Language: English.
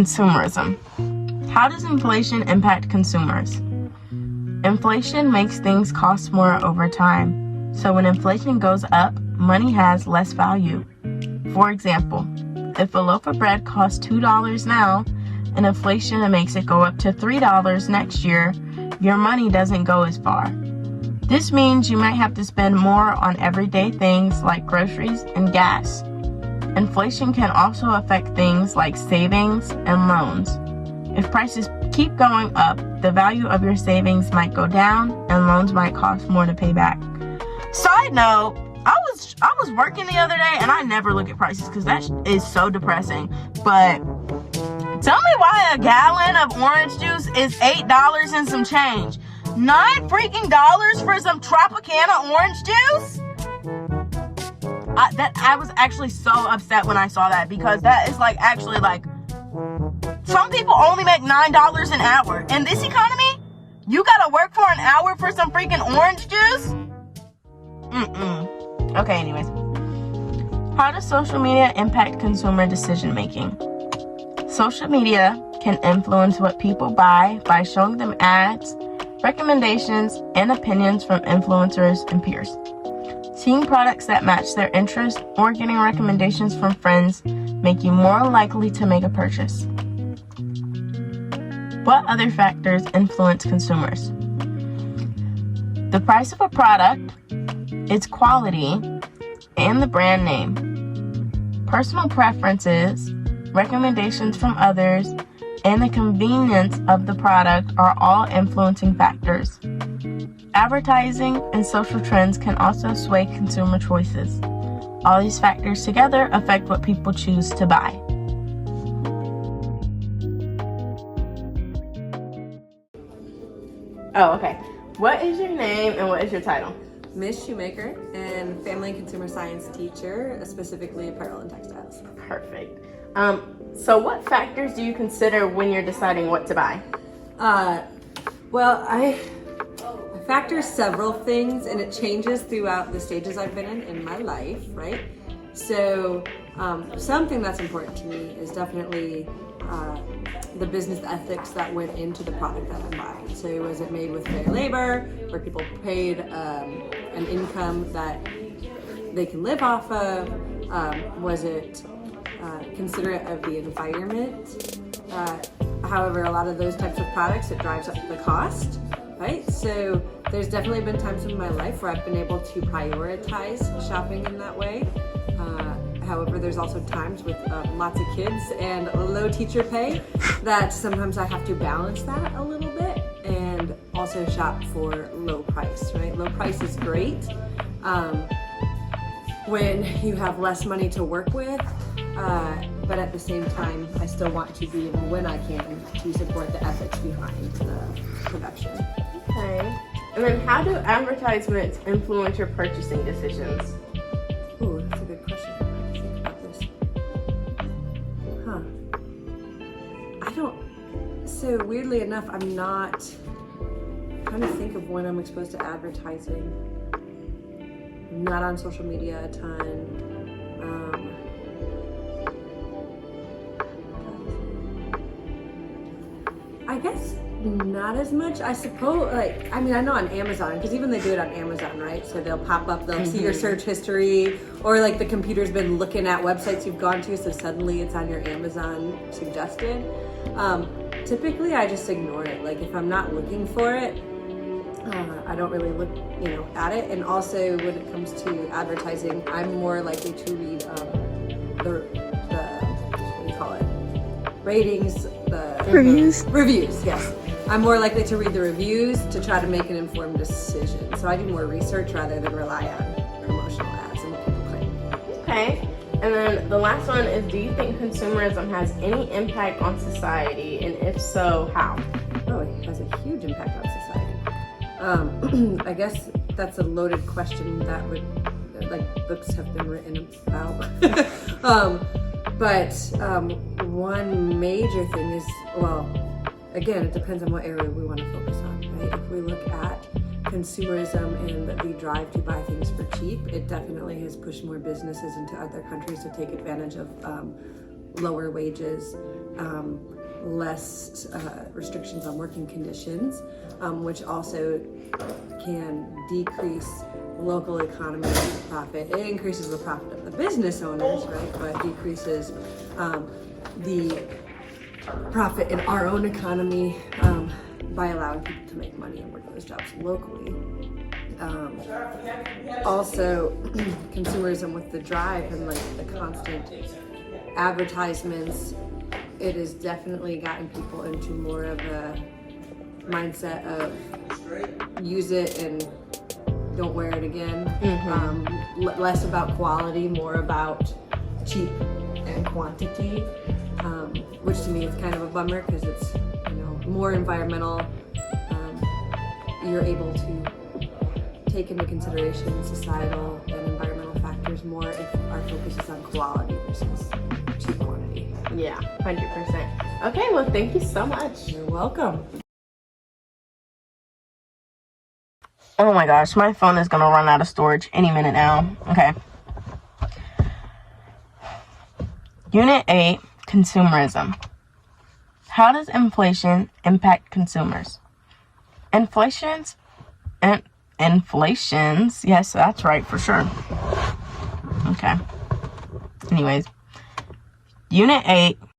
Consumerism. How does inflation impact consumers? Inflation makes things cost more over time. So when inflation goes up, money has less value. For example, if a loaf of bread costs $2 now, and inflation makes it go up to $3 next year, your money doesn't go as far. This means you might have to spend more on everyday things like groceries and gas. Inflation can also affect things like savings and loans. If prices keep going up, the value of your savings might go down and loans might cost more to pay back. Side note, I was working the other day and I never look at prices because that is so depressing. But tell me why a gallon of orange juice is $8 and some change. $9 freaking for some Tropicana orange juice? I was actually so upset when I saw that, because that is actually some people only make $9 an hour. In this economy, you gotta work for an hour for some freaking orange juice? Okay, anyways. How does social media impact consumer decision making? Social media can influence what people buy by showing them ads, recommendations, and opinions from influencers and peers. Seeing products that match their interests or getting recommendations from friends make you more likely to make a purchase. What other factors influence consumers? The price of a product, its quality, and the brand name. Personal preferences, recommendations from others, and the convenience of the product are all influencing factors. Advertising and social trends can also sway consumer choices. All these factors together affect what people choose to buy. Oh, okay. What is your name and what is your title? Miss Shoemaker and family and consumer science teacher, specifically apparel and textiles. Perfect. So what factors do you consider when you're deciding what to buy? Well, I factor several things, and it changes throughout the stages I've been in my life, right? So something that's important to me is definitely the business ethics that went into the product that I'm buying. So was it made with fair labor, where people paid an income that they can live off of? Was it considerate of the environment? However, a lot of those types of products, it drives up the cost, right? So there's definitely been times in my life where I've been able to prioritize shopping in that way. However, there's also times with lots of kids and low teacher pay that sometimes I have to balance that a little bit and also shop for low price, right? Low price is great when you have less money to work with, but at the same time, I still want to be able, when I can, to support the ethics behind the production. Okay. And then how do advertisements influence your purchasing decisions? Ooh, that's a good question. I have to think about this. So weirdly enough, I'm not trying to think of when I'm exposed to advertising. I'm not on social media a ton. I guess not as much. I suppose, I know on Amazon, because even they do it on Amazon, right? So they'll pop up, they'll see your search history, or the computer's been looking at websites you've gone to, so suddenly it's on your Amazon suggested. Typically, I just ignore it. If I'm not looking for it, I don't really look, at it. And also, when it comes to advertising, I'm more likely to read the what do you call it? Ratings, the reviews, yes. I'm more likely to read the reviews to try to make an informed decision. So I do more research rather than rely on promotional ads and what people claim. Okay. And then the last one is, do you think consumerism has any impact on society? And if so, how? Oh, it has a huge impact on society. I guess that's a loaded question that would, books have been written about. But one major thing is, again, it depends on what area we want to focus on, right? If we look at consumerism and the drive to buy things for cheap, it definitely has pushed more businesses into other countries to take advantage of lower wages less restrictions on working conditions, which also can decrease local economy profit. It increases the profit of the business owners, right? But decreases the profit in our own economy by allowing people to make money and work those jobs locally. Also, consumerism with the drive and like the constant advertisements, it has definitely gotten people into more of a mindset of use it and don't wear it again. Less about quality, more about cheap and quantity, which to me is kind of a bummer because it's, you know, more environmental. You're able to take into consideration societal and environmental factors more if our focus is on quality versus cheap quantity. Yeah, 100%. Okay, well, thank you so much. You're welcome. Oh my gosh, my phone is gonna run out of storage any minute now. Okay. Unit 8, consumerism. How does inflation impact consumers? Inflations, yes, that's right for sure. Okay. Anyways, Unit 8,